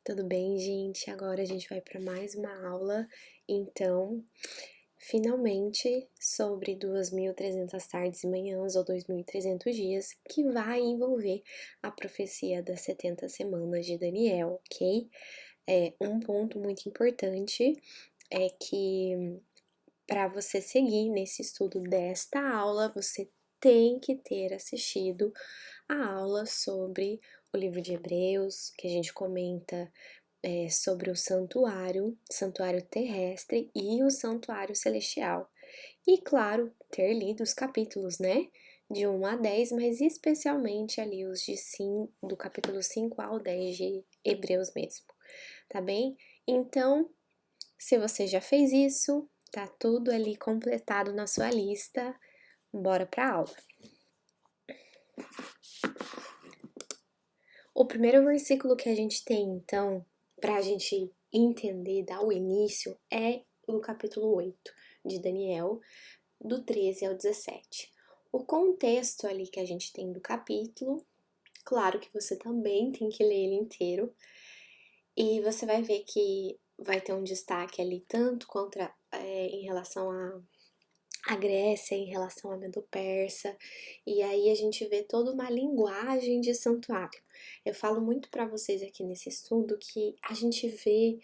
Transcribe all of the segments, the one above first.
Tudo bem, gente? Agora a gente vai para mais uma aula, então, finalmente, sobre 2.300 tardes e manhãs ou 2.300 dias, que vai envolver a profecia das 70 semanas de Daniel, ok? Um ponto muito importante é que para você seguir nesse estudo desta aula, você tem que ter assistido a aula sobre o livro de Hebreus, que a gente comenta sobre o santuário terrestre e o santuário celestial. E, claro, ter lido os capítulos, né? De 1 a 10, mas especialmente ali os de 5, do capítulo 5 ao 10 de Hebreus mesmo, tá bem? Então, se você já fez isso, tá tudo ali completado na sua lista, bora pra aula. O primeiro versículo que a gente tem, então, pra gente entender, dar o início, é o capítulo 8 de Daniel, do 13 ao 17. O contexto ali que a gente tem do capítulo, claro que você também tem que ler ele inteiro, e você vai ver que vai ter um destaque ali tanto contra em relação a Grécia, em relação a Medo-Persa, e aí a gente vê toda uma linguagem de santuário. Eu falo muito para vocês aqui nesse estudo que a gente vê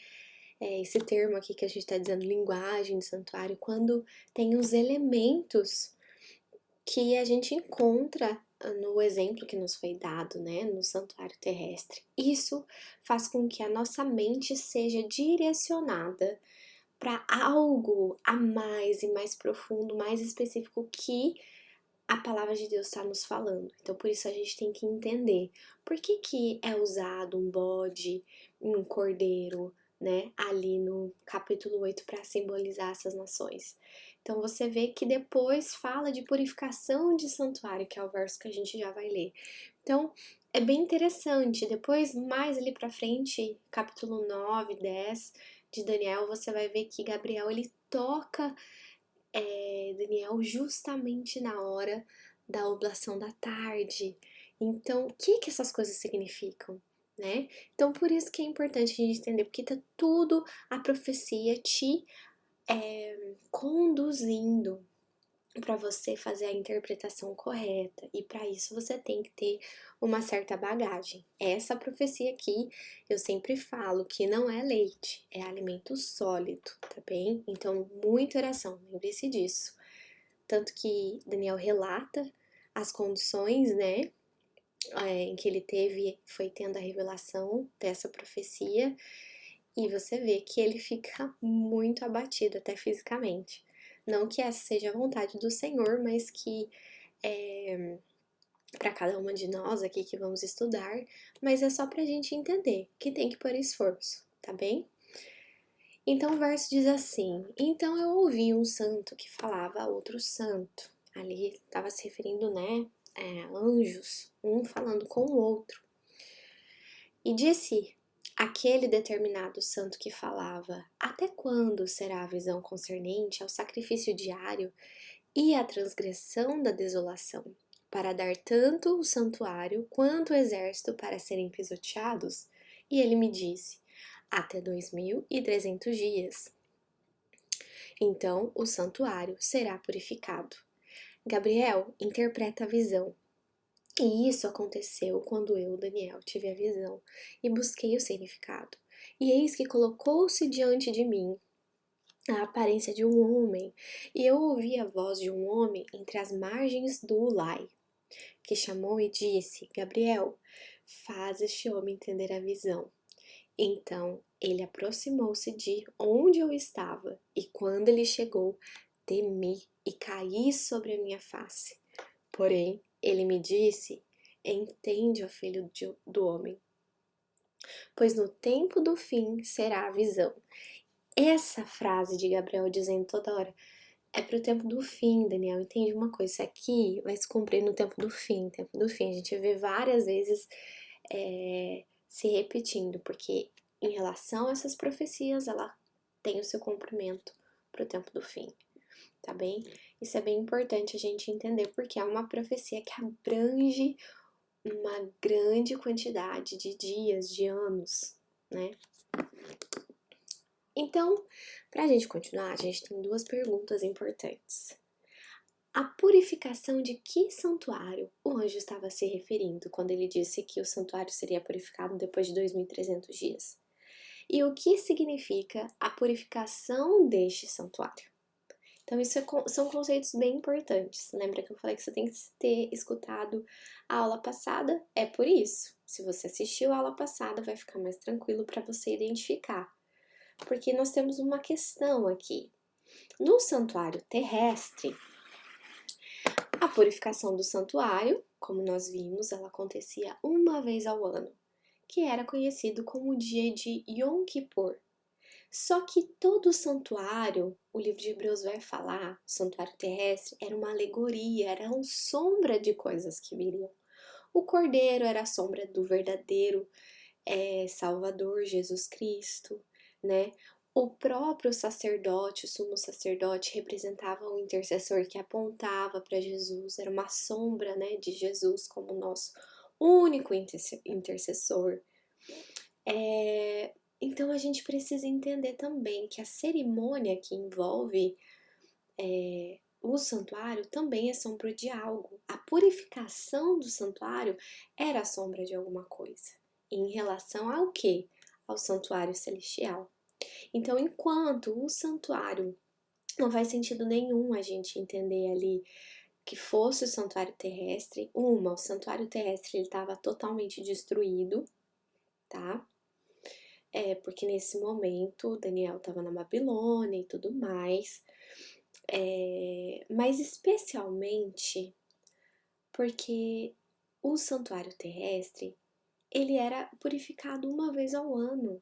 esse termo aqui que a gente está dizendo, linguagem de santuário, quando tem os elementos que a gente encontra no exemplo que nos foi dado, né, no santuário terrestre. Isso faz com que a nossa mente seja direcionada para algo a mais e mais profundo, mais específico que a palavra de Deus está nos falando. Então, por isso a gente tem que entender por que é usado um bode, um cordeiro, né, ali no capítulo 8 para simbolizar essas nações. Então, você vê que depois fala de purificação de santuário, que é o verso que a gente já vai ler. Então, é bem interessante. Depois, mais ali para frente, capítulo 9, 10 de Daniel, você vai ver que Gabriel ele toca Daniel justamente na hora da oblação da tarde. Então, o que essas coisas significam, né? Então, por isso que é importante a gente entender, porque tá tudo a profecia te conduzindo para você fazer a interpretação correta, e para isso você tem que ter uma certa bagagem. Essa profecia aqui, eu sempre falo que não é leite, é alimento sólido, tá bem? Então, muita oração, lembre-se disso. Tanto que Daniel relata as condições, né, em que ele foi tendo a revelação dessa profecia, e você vê que ele fica muito abatido, até fisicamente. Não que essa seja a vontade do Senhor, mas que para cada uma de nós aqui que vamos estudar, mas é só pra gente entender que tem que pôr esforço, tá bem? Então o verso diz assim: Então eu ouvi um santo que falava a outro santo. Ali estava se referindo, né, anjos, um falando com o outro. E disse aquele determinado santo que falava: Até quando será a visão concernente ao sacrifício diário e à transgressão da desolação, para dar tanto o santuário quanto o exército para serem pisoteados? E ele me disse: Até 2.300 dias. Então o santuário será purificado. Gabriel interpreta a visão. E isso aconteceu quando eu, Daniel, tive a visão e busquei o significado. E eis que colocou-se diante de mim a aparência de um homem, e eu ouvi a voz de um homem entre as margens do Ulai, que chamou e disse: Gabriel, faz este homem entender a visão. Então ele aproximou-se de onde eu estava, e quando ele chegou, temi e caí sobre a minha face. Porém, ele me disse: Entende, ó filho do homem, pois no tempo do fim será a visão. Essa frase de Gabriel dizendo toda hora é pro tempo do fim, Daniel. Entende uma coisa? Isso aqui vai se cumprir no tempo do fim, tempo do fim. A gente vê várias vezes se repetindo, porque em relação a essas profecias, ela tem o seu cumprimento pro tempo do fim, tá bem? Isso é bem importante a gente entender, porque é uma profecia que abrange uma grande quantidade de dias, de anos, né? Então, para a gente continuar, a gente tem duas perguntas importantes. A purificação de que santuário o anjo estava se referindo quando ele disse que o santuário seria purificado depois de 2.300 dias? E o que significa a purificação deste santuário? Então, são conceitos bem importantes. Lembra que eu falei que você tem que ter escutado a aula passada? É por isso. Se você assistiu a aula passada, vai ficar mais tranquilo para você identificar. Porque nós temos uma questão aqui. No santuário terrestre, a purificação do santuário, como nós vimos, ela acontecia uma vez ao ano, que era conhecido como o dia de Yom Kippur. Só que todo o santuário, o livro de Hebreus vai falar, o santuário terrestre era uma alegoria, era uma sombra de coisas que viriam. O cordeiro era a sombra do verdadeiro Salvador Jesus Cristo, né? O próprio sacerdote, o sumo sacerdote, representava o intercessor que apontava para Jesus, era uma sombra, né, de Jesus como nosso único intercessor. Então a gente precisa entender também que a cerimônia que envolve o santuário também é sombra de algo. A purificação do santuário era a sombra de alguma coisa. Em relação ao quê? Ao santuário celestial. Então, enquanto o santuário não faz sentido nenhum a gente entender ali que fosse o santuário terrestre, o santuário terrestre ele estava totalmente destruído, tá? Porque nesse momento Daniel estava na Babilônia e tudo mais, mas especialmente porque o santuário terrestre ele era purificado uma vez ao ano.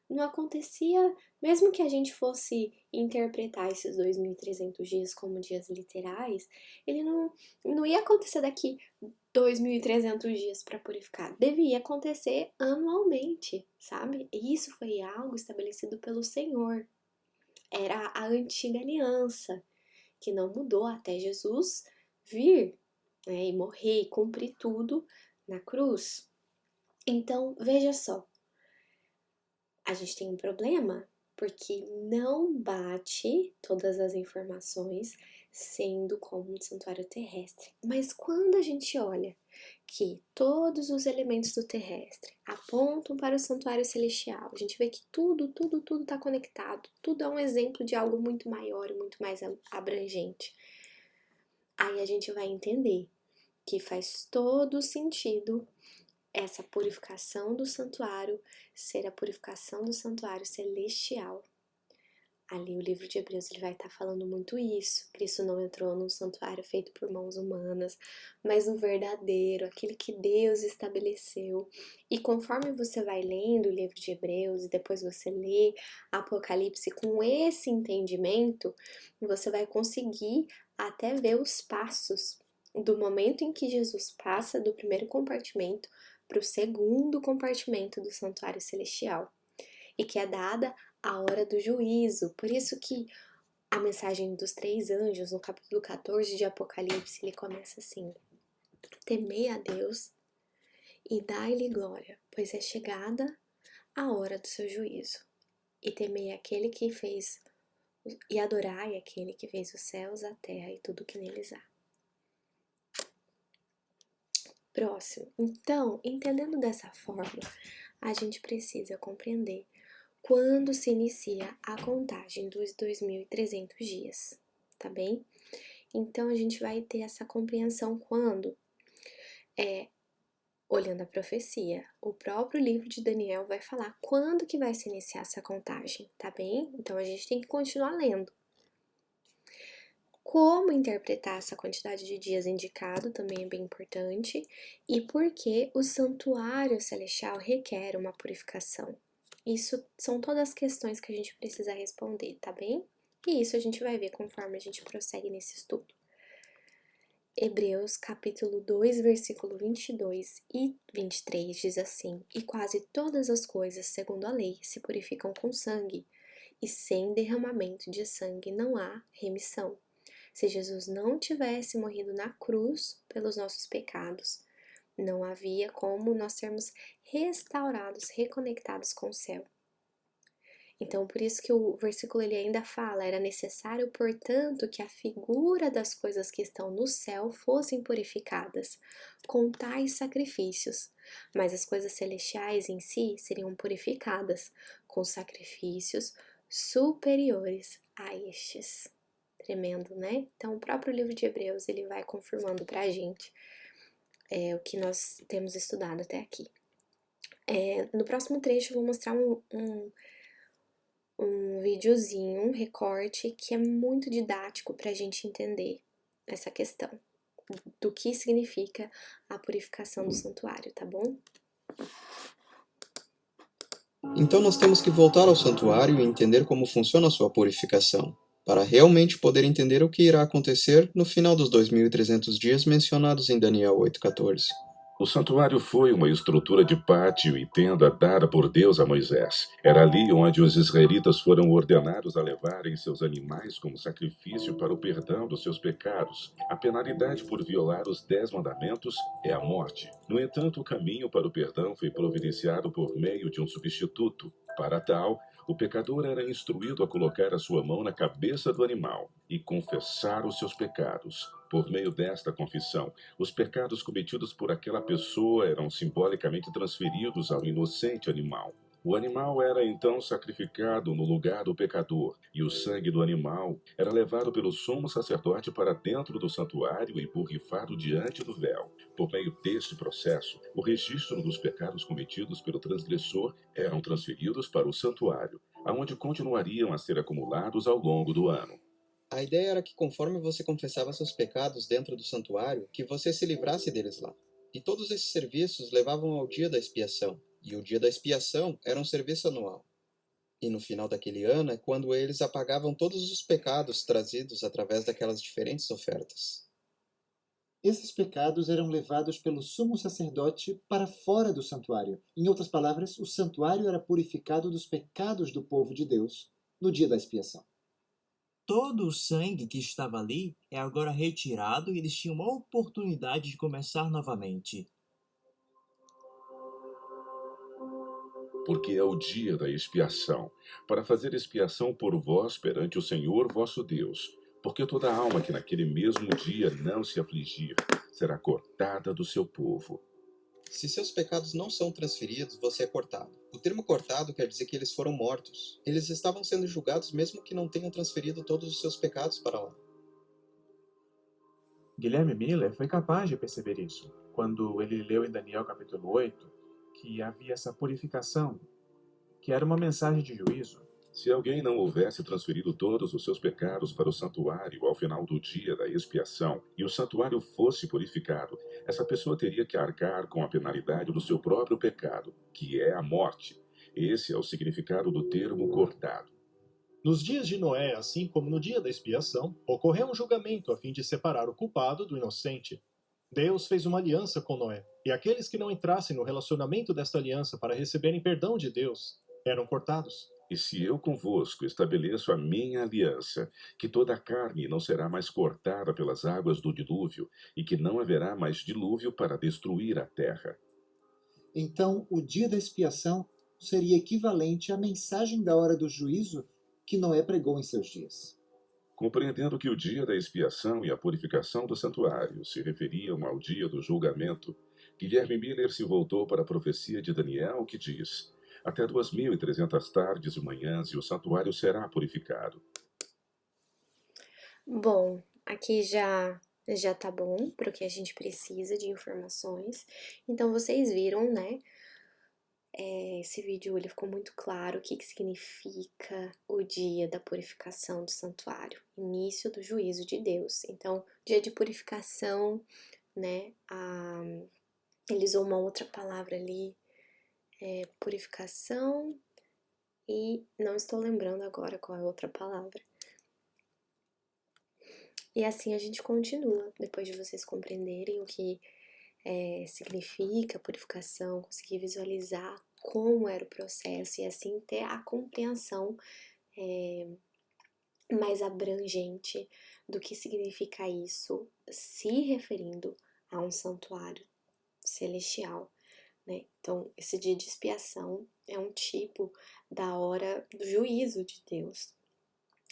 Não acontecia, mesmo que a gente fosse interpretar esses 2.300 dias como dias literais, ele não ia acontecer daqui 2.300 dias para purificar. Devia acontecer anualmente, sabe? E isso foi algo estabelecido pelo Senhor. Era a antiga aliança, que não mudou até Jesus vir, né, e morrer e cumprir tudo na cruz. Então, veja só, a gente tem um problema porque não bate todas as informações sendo como um santuário terrestre. Mas quando a gente olha que todos os elementos do terrestre apontam para o santuário celestial, a gente vê que tudo está conectado, tudo é um exemplo de algo muito maior e muito mais abrangente. Aí a gente vai entender que faz todo sentido essa purificação do santuário ser a purificação do santuário celestial. Ali o livro de Hebreus ele vai estar falando muito isso. Cristo não entrou num santuário feito por mãos humanas, mas no verdadeiro, aquele que Deus estabeleceu. E conforme você vai lendo o livro de Hebreus e depois você lê Apocalipse com esse entendimento, você vai conseguir até ver os passos do momento em que Jesus passa do primeiro compartimento para o segundo compartimento do santuário celestial, e que é dada a hora do juízo. Por isso que a mensagem dos 3 anjos, no capítulo 14 de Apocalipse, ele começa assim: temei a Deus e dai-lhe glória, pois é chegada a hora do seu juízo. E temei aquele que fez, e adorai aquele que fez os céus, a terra e tudo que neles há. Próximo. Então, entendendo dessa forma, a gente precisa compreender quando se inicia a contagem dos 2.300 dias, tá bem? Então, a gente vai ter essa compreensão quando, olhando a profecia, o próprio livro de Daniel vai falar quando que vai se iniciar essa contagem, tá bem? Então, a gente tem que continuar lendo. Como interpretar essa quantidade de dias indicado também é bem importante, e por que o santuário celestial requer uma purificação. Isso são todas as questões que a gente precisa responder, tá bem? E isso a gente vai ver conforme a gente prossegue nesse estudo. Hebreus capítulo 2, versículo 22 e 23 diz assim: E quase todas as coisas, segundo a lei, se purificam com sangue, e sem derramamento de sangue não há remissão. Se Jesus não tivesse morrido na cruz pelos nossos pecados, Não havia como nós sermos restaurados, reconectados com o céu. Então, por isso que o versículo ele ainda fala, era necessário, portanto, que a figura das coisas que estão no céu fossem purificadas com tais sacrifícios, mas as coisas celestiais em si seriam purificadas com sacrifícios superiores a estes. Tremendo, né? Então, o próprio livro de Hebreus ele vai confirmando pra gente o que nós temos estudado até aqui. No próximo trecho eu vou mostrar um videozinho, um recorte que é muito didático para a gente entender essa questão do que significa a purificação do santuário, tá bom? Então nós temos que voltar ao santuário e entender como funciona a sua purificação, para realmente poder entender o que irá acontecer no final dos 2.300 dias mencionados em Daniel 8,14. O santuário foi uma estrutura de pátio e tenda dada por Deus a Moisés. Era ali onde os israelitas foram ordenados a levarem seus animais como sacrifício para o perdão dos seus pecados. A penalidade por violar os 10 mandamentos é a morte. No entanto, o caminho para o perdão foi providenciado por meio de um substituto. Para tal, o pecador era instruído a colocar a sua mão na cabeça do animal e confessar os seus pecados. Por meio desta confissão, os pecados cometidos por aquela pessoa eram simbolicamente transferidos ao inocente animal. O animal era então sacrificado no lugar do pecador, e o sangue do animal era levado pelo sumo sacerdote para dentro do santuário e borrifado diante do véu. Por meio deste processo, o registro dos pecados cometidos pelo transgressor eram transferidos para o santuário, aonde continuariam a ser acumulados ao longo do ano. A ideia era que conforme você confessava seus pecados dentro do santuário, que você se livrasse deles lá. E todos esses serviços levavam ao dia da expiação, e o dia da expiação era um serviço anual. E no final daquele ano é quando eles apagavam todos os pecados trazidos através daquelas diferentes ofertas. Esses pecados eram levados pelo sumo sacerdote para fora do santuário. Em outras palavras, o santuário era purificado dos pecados do povo de Deus no dia da expiação. Todo o sangue que estava ali é agora retirado e eles tinham uma oportunidade de começar novamente. Porque é o dia da expiação, para fazer expiação por vós perante o Senhor vosso Deus. Porque toda alma que naquele mesmo dia não se afligir, será cortada do seu povo. Se seus pecados não são transferidos, você é cortado. O termo cortado quer dizer que eles foram mortos. Eles estavam sendo julgados mesmo que não tenham transferido todos os seus pecados para lá. Guilherme Miller foi capaz de perceber isso, quando ele leu em Daniel capítulo 8 que havia essa purificação, que era uma mensagem de juízo. Se alguém não houvesse transferido todos os seus pecados para o santuário ao final do dia da expiação, e o santuário fosse purificado, essa pessoa teria que arcar com a penalidade do seu próprio pecado, que é a morte. Esse é o significado do termo cortado. Nos dias de Noé, assim como no dia da expiação, ocorreu um julgamento a fim de separar o culpado do inocente. Deus fez uma aliança com Noé, e aqueles que não entrassem no relacionamento desta aliança para receberem perdão de Deus eram cortados. E se eu convosco estabeleço a minha aliança, que toda a carne não será mais cortada pelas águas do dilúvio, e que não haverá mais dilúvio para destruir a terra. Então, o dia da expiação seria equivalente à mensagem da hora do juízo que Noé pregou em seus dias. Compreendendo que o dia da expiação e a purificação do santuário se referiam ao dia do julgamento, Guilherme Miller se voltou para a profecia de Daniel, que diz: até 2.300 tardes e manhãs e o santuário será purificado. Bom, aqui já tá bom para o que a gente precisa de informações. Então vocês viram, né? Esse vídeo ele ficou muito claro o que significa o dia da purificação do santuário, início do juízo de Deus. Então, dia de purificação, né? Ele usou uma outra palavra ali, purificação, e não estou lembrando agora qual é a outra palavra. E assim a gente continua, depois de vocês compreenderem o que significa purificação, conseguir visualizar como era o processo e assim ter a compreensão mais abrangente do que significa isso, se referindo a um santuário celestial, né? Então, esse dia de expiação é um tipo da hora do juízo de Deus.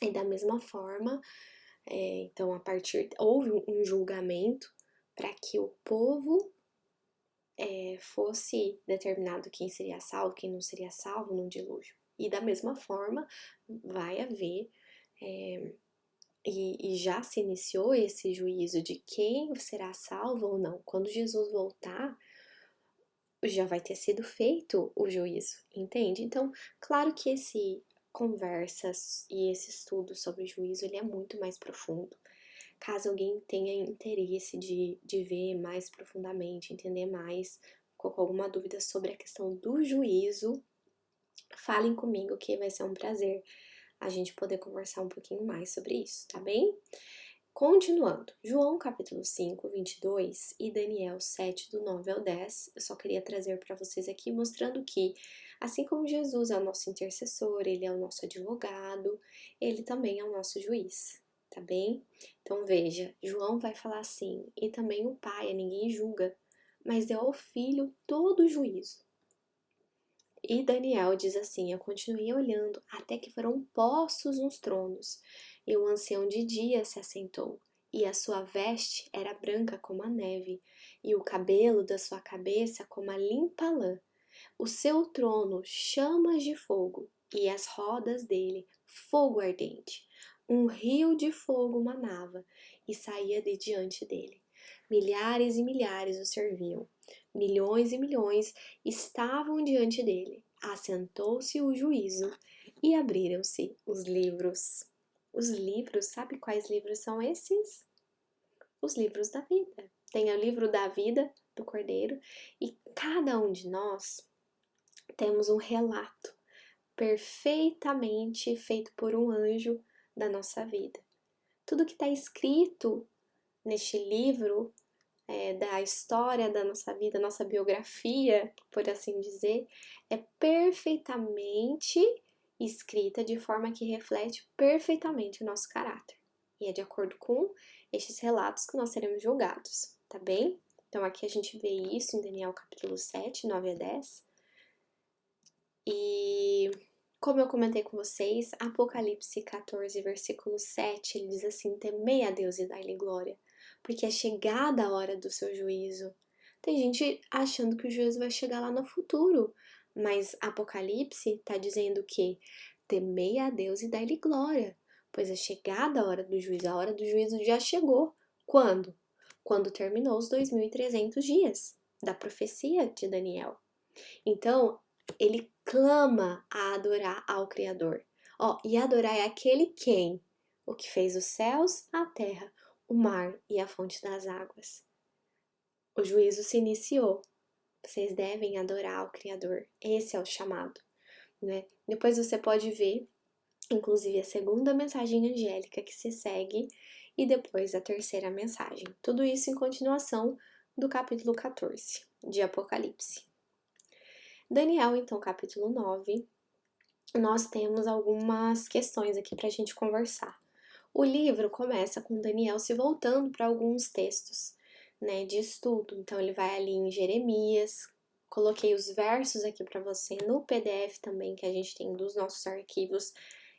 E da mesma forma, então houve um julgamento para que o povo fosse determinado quem seria salvo, quem não seria salvo no dilúvio. E da mesma forma vai haver e já se iniciou esse juízo de quem será salvo ou não. Quando Jesus voltar, já vai ter sido feito o juízo, entende? Então, claro que esse conversas e esse estudo sobre juízo, ele é muito mais profundo. Caso alguém tenha interesse de ver mais profundamente, entender mais, ficou com alguma dúvida sobre a questão do juízo, falem comigo que vai ser um prazer a gente poder conversar um pouquinho mais sobre isso, tá bem? Continuando, João capítulo 5, 22 e Daniel 7, do 9 ao 10, eu só queria trazer para vocês aqui mostrando que, assim como Jesus é o nosso intercessor, ele é o nosso advogado, ele também é o nosso juiz, tá bem? Então veja, João vai falar assim, e também o Pai a ninguém julga, mas deu ao Filho todo o juízo. E Daniel diz assim, eu continuei olhando até que foram postos uns tronos, e o ancião de dia se assentou, e a sua veste era branca como a neve, e o cabelo da sua cabeça como a limpa lã. O seu trono chamas de fogo, e as rodas dele fogo ardente. Um rio de fogo manava e saía de diante dele. Milhares e milhares o serviam. Milhões e milhões estavam diante dele. Assentou-se o juízo e abriram-se os livros. Os livros, sabe quais livros são esses? Os livros da vida. Tem o livro da vida do Cordeiro e cada um de nós temos um relato perfeitamente feito por um anjo da nossa vida. Tudo que está escrito neste livro da história da nossa vida, nossa biografia, por assim dizer, é perfeitamente escrita de forma que reflete perfeitamente o nosso caráter. E é de acordo com estes relatos que nós seremos julgados, tá bem? Então aqui a gente vê isso em Daniel capítulo 7, 9 a 10. E como eu comentei com vocês, Apocalipse 14, versículo 7, ele diz assim, temei a Deus e dai-lhe glória, porque é chegada a hora do seu juízo. Tem gente achando que o juízo vai chegar lá no futuro, mas Apocalipse está dizendo que temei a Deus e dai-lhe glória, pois é chegada a hora do juízo. A hora do juízo já chegou. Quando? Quando terminou os 2.300 dias da profecia de Daniel. Então, ele clama a adorar ao Criador. E adorar é aquele quem? O que fez os céus, a terra, o mar e a fonte das águas. O juízo se iniciou. Vocês devem adorar ao Criador. Esse é o chamado, né? Depois você pode ver, inclusive, a segunda mensagem angélica que se segue e depois a terceira mensagem. Tudo isso em continuação do capítulo 14 de Apocalipse. Daniel, então, capítulo 9, nós temos algumas questões aqui para a gente conversar. O livro começa com Daniel se voltando para alguns textos, né, de estudo. Então, ele vai ali em Jeremias, coloquei os versos aqui para você no PDF também, que a gente tem dos nossos arquivos.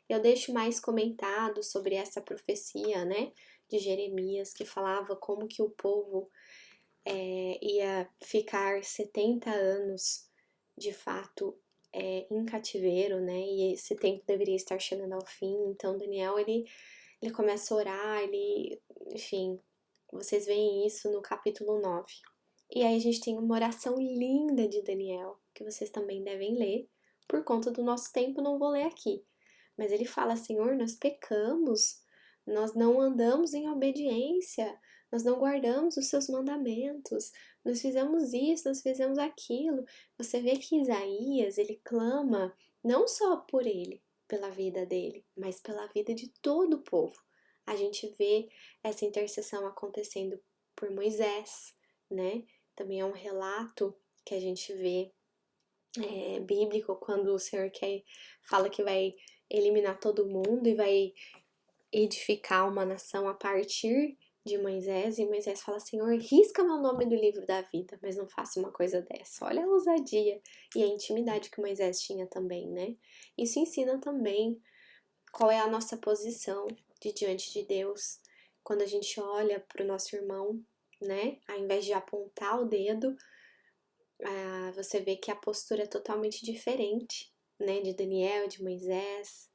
Eu deixo mais comentado sobre essa profecia, né, de Jeremias, que falava como que o povo ia ficar 70 anos de fato em cativeiro, né? E esse tempo deveria estar chegando ao fim. Então Daniel ele começa a orar, enfim, vocês veem isso no capítulo 9. E aí a gente tem uma oração linda de Daniel, que vocês também devem ler. Por conta do nosso tempo, não vou ler aqui. Mas ele fala, Senhor, nós pecamos, nós não andamos em obediência, nós não guardamos os seus mandamentos, nós fizemos isso, nós fizemos aquilo. Você vê que Isaías, ele clama não só por ele, pela vida dele, mas pela vida de todo o povo. A gente vê essa intercessão acontecendo por Moisés, né? Também é um relato que a gente vê bíblico, quando o Senhor fala que vai eliminar todo mundo e vai edificar uma nação a partir de Moisés, e Moisés fala: Senhor, risca meu nome do livro da vida, mas não faça uma coisa dessa. Olha a ousadia e a intimidade que Moisés tinha também, né? Isso ensina também qual é a nossa posição diante de Deus quando a gente olha para o nosso irmão, né? Ao invés de apontar o dedo, você vê que a postura é totalmente diferente, né? De Daniel, de Moisés.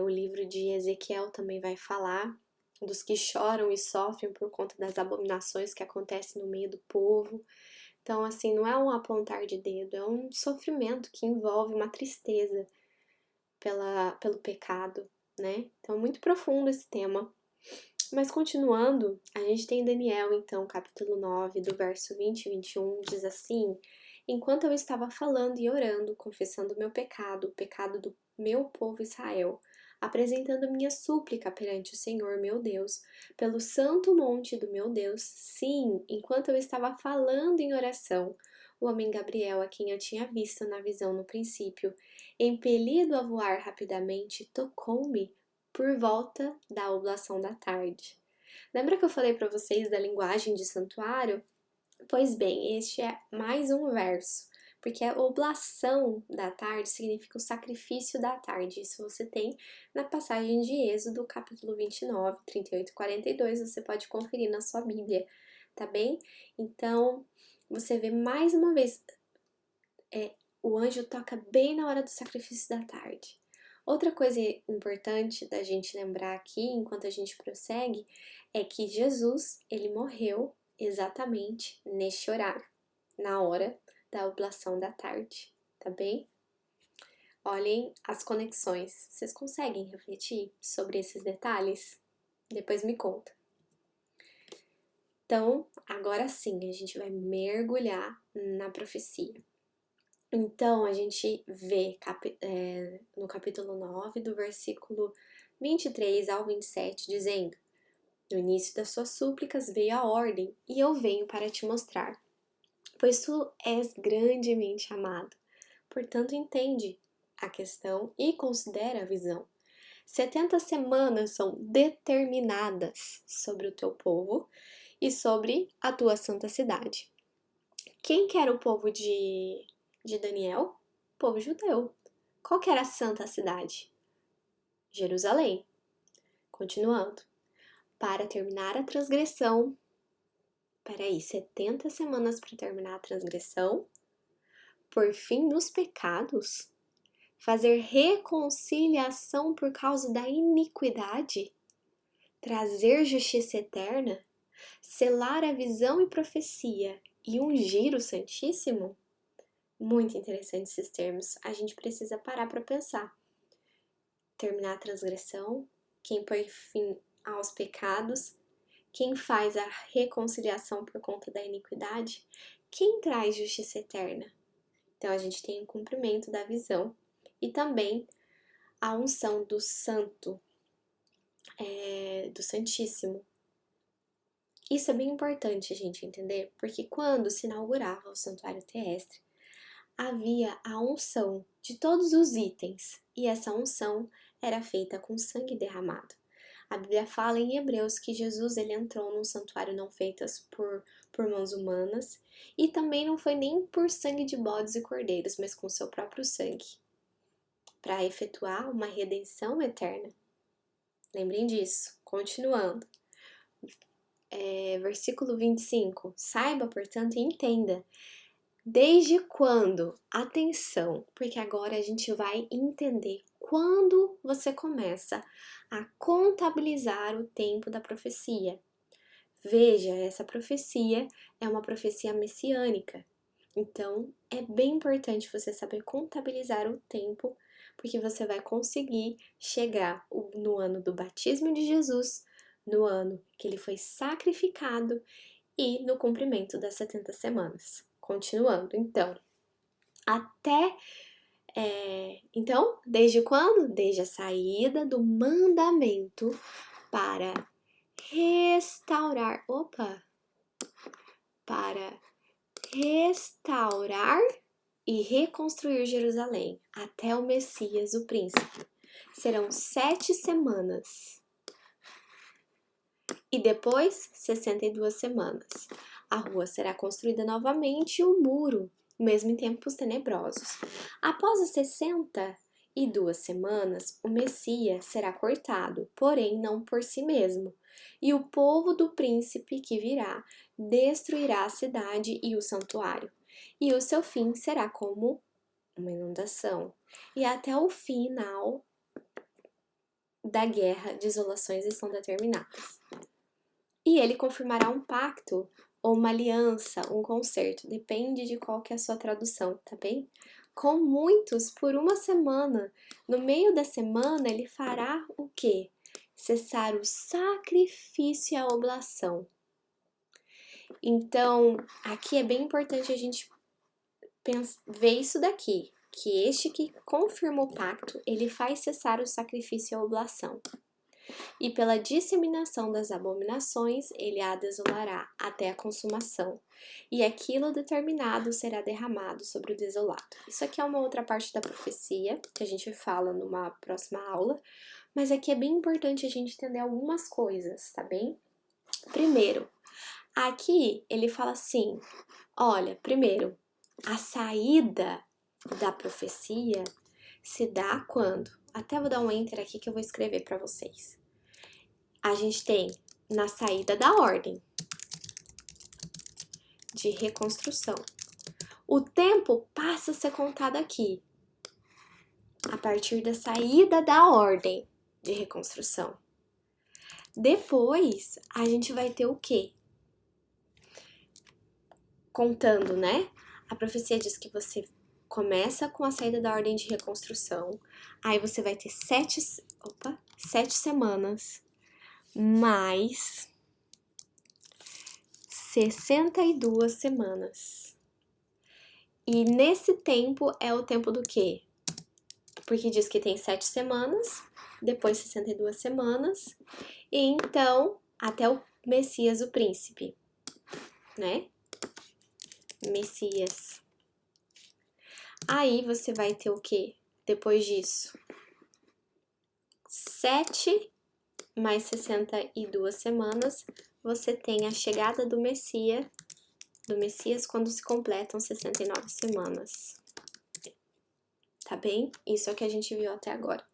O livro de Ezequiel também vai falar dos que choram e sofrem por conta das abominações que acontecem no meio do povo. Então, assim, não é um apontar de dedo, é um sofrimento que envolve uma tristeza pelo pecado, né? Então, muito profundo esse tema. Mas continuando, a gente tem Daniel, então, capítulo 9, do verso 20 e 21, diz assim: Enquanto eu estava falando e orando, confessando o meu pecado, o pecado do meu povo Israel, apresentando minha súplica perante o Senhor, meu Deus, pelo santo monte do meu Deus, sim, enquanto eu estava falando em oração, o homem Gabriel, a quem eu tinha visto na visão no princípio, impelido a voar rapidamente, tocou-me por volta da oblação da tarde. Lembra que eu falei para vocês da linguagem de santuário? Pois bem, este é mais um verso, porque a oblação da tarde significa o sacrifício da tarde. Isso você tem na passagem de Êxodo, capítulo 29, 38 e 42, você pode conferir na sua Bíblia, tá bem? Então, você vê mais uma vez, o anjo toca bem na hora do sacrifício da tarde. Outra coisa importante da gente lembrar aqui, enquanto a gente prossegue, é que Jesus, ele morreu exatamente neste horário, na hora da oblação da tarde, tá bem? Olhem as conexões. Vocês conseguem refletir sobre esses detalhes? Depois me conta. Então, agora sim, a gente vai mergulhar na profecia. Então, a gente vê no capítulo 9, do versículo 23 ao 27, dizendo: No início das suas súplicas veio a ordem, e eu venho para te mostrar. Pois tu és grandemente amado. Portanto, entende a questão e considera a visão. 70 semanas são determinadas sobre o teu povo e sobre a tua santa cidade. Quem que era o povo de Daniel? O povo judeu. Qual que era a santa cidade? Jerusalém. Continuando. Para terminar a transgressão. Peraí, 70 semanas para terminar a transgressão? Por fim nos pecados? Fazer reconciliação por causa da iniquidade? Trazer justiça eterna? Selar a visão e profecia e ungir o Santíssimo? Muito interessante esses termos. A gente precisa parar para pensar. Terminar a transgressão, quem põe fim aos pecados, quem faz a reconciliação por conta da iniquidade, quem traz justiça eterna. Então a gente tem o cumprimento da visão e também a unção do santo, do Santíssimo. Isso é bem importante a gente entender, porque quando se inaugurava o santuário terrestre, havia a unção de todos os itens, e essa unção era feita com sangue derramado. A Bíblia fala em Hebreus que Jesus ele entrou num santuário não feito por mãos humanas, e também não foi nem por sangue de bodes e cordeiros, mas com seu próprio sangue, para efetuar uma redenção eterna. Lembrem disso. Continuando. Versículo 25. Saiba, portanto, e entenda. Desde quando? Atenção, porque agora a gente vai entender quando você começa a contabilizar o tempo da profecia. Veja, essa profecia é uma profecia messiânica. Então, é bem importante você saber contabilizar o tempo, porque você vai conseguir chegar no ano do batismo de Jesus, no ano que ele foi sacrificado e no cumprimento das 70 semanas. Continuando, então, desde quando? Desde a saída do mandamento para restaurar e reconstruir Jerusalém até o Messias, o príncipe. Serão 7 semanas. E depois, 62 semanas. A rua será construída novamente e o muro, mesmo em tempos tenebrosos. Após as 62 semanas, o Messias será cortado, porém não por si mesmo. E o povo do príncipe que virá destruirá a cidade e o santuário. E o seu fim será como uma inundação. E até o final da guerra, desolações estão determinadas. E ele confirmará um pacto ou uma aliança, um concerto, depende de qual que é a sua tradução, tá bem? Com muitos por uma semana. No meio da semana ele fará o quê? Cessar o sacrifício e a oblação. Então, aqui é bem importante a gente ver isso daqui, que este que confirma o pacto, ele faz cessar o sacrifício e a oblação. E pela disseminação das abominações, ele a desolará até a consumação, e aquilo determinado será derramado sobre o desolado. Isso aqui é uma outra parte da profecia, que a gente fala numa próxima aula, mas aqui é bem importante a gente entender algumas coisas, tá bem? Primeiro, aqui ele fala assim, olha, primeiro, a saída da profecia se dá quando? Até vou dar um enter aqui que eu vou escrever para vocês. A gente tem na saída da ordem de reconstrução. O tempo passa a ser contado aqui, a partir da saída da ordem de reconstrução. Depois, a gente vai ter o quê? Contando, né? A profecia diz que você começa com a saída da ordem de reconstrução, aí você vai ter 7 semanas, mais 62 semanas. E nesse tempo é o tempo do quê? Porque diz que tem 7 semanas, depois 62 semanas, e então até o Messias, o príncipe, né? Messias. Aí você vai ter o quê? Depois disso, 7 mais 62 semanas, você tem a chegada do Messias quando se completam 69 semanas. Tá bem? Isso é o que a gente viu até agora.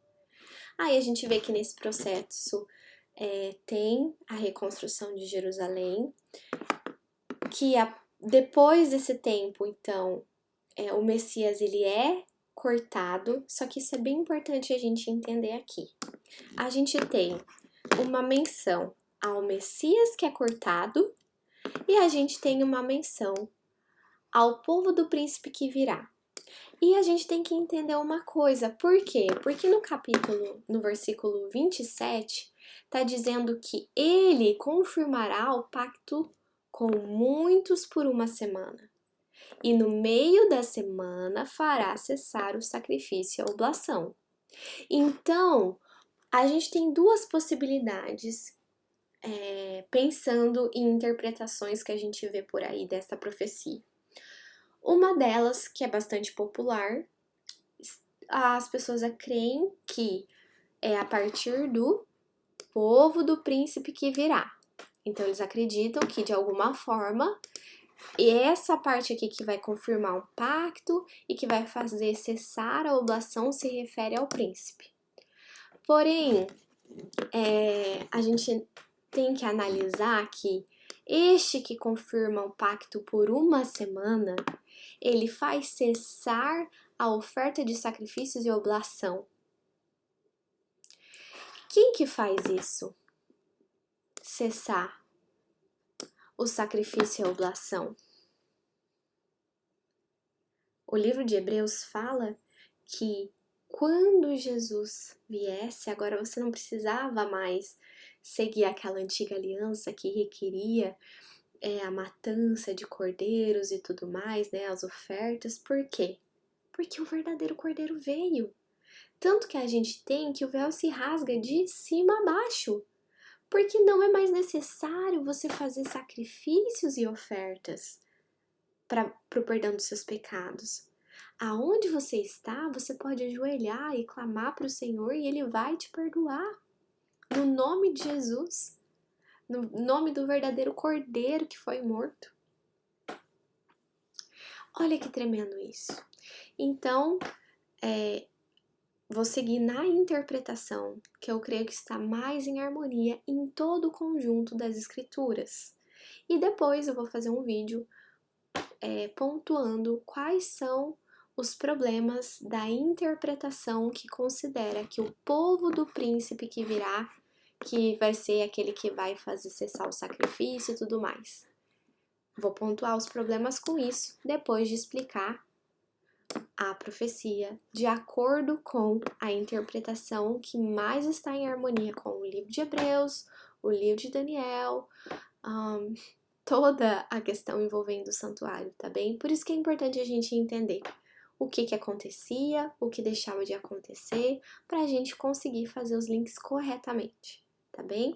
Aí a gente vê que nesse processo tem a reconstrução de Jerusalém, que depois desse tempo, então, o Messias ele é cortado, só que isso é bem importante a gente entender aqui. A gente tem uma menção ao Messias que é cortado e a gente tem uma menção ao povo do príncipe que virá. E a gente tem que entender uma coisa, por quê? Porque no versículo 27, tá dizendo que ele confirmará o pacto com muitos por uma semana. E no meio da semana fará cessar o sacrifício e a oblação. Então, a gente tem duas possibilidades, pensando em interpretações que a gente vê por aí dessa profecia. Uma delas, que é bastante popular, as pessoas creem que é a partir do povo do príncipe que virá. Então, eles acreditam que, de alguma forma, essa parte aqui que vai confirmar um pacto e que vai fazer cessar a oblação se refere ao príncipe. Porém, a gente tem que analisar que este que confirma o pacto por uma semana, ele faz cessar a oferta de sacrifícios e oblação. Quem que faz isso? Cessar o sacrifício e a oblação. O livro de Hebreus fala que quando Jesus viesse, agora você não precisava mais seguir aquela antiga aliança que requeria a matança de cordeiros e tudo mais, né, as ofertas. Por quê? Porque o verdadeiro cordeiro veio. Tanto que a gente tem que o véu se rasga de cima a baixo. Porque não é mais necessário você fazer sacrifícios e ofertas para o perdão dos seus pecados. Aonde você está, você pode ajoelhar e clamar para o Senhor e Ele vai te perdoar. No nome de Jesus. no nome do verdadeiro cordeiro que foi morto. Olha que tremendo isso. Então, vou seguir na interpretação, que eu creio que está mais em harmonia em todo o conjunto das escrituras. E depois eu vou fazer um vídeo pontuando quais são os problemas da interpretação que considera que o povo do príncipe que virá, que vai ser aquele que vai fazer cessar o sacrifício e tudo mais. Vou pontuar os problemas com isso, depois de explicar a profecia de acordo com a interpretação que mais está em harmonia com o livro de Hebreus, o livro de Daniel, toda a questão envolvendo o santuário, tá bem? Por isso que é importante a gente entender o que acontecia, o que deixava de acontecer, para a gente conseguir fazer os links corretamente, tá bem?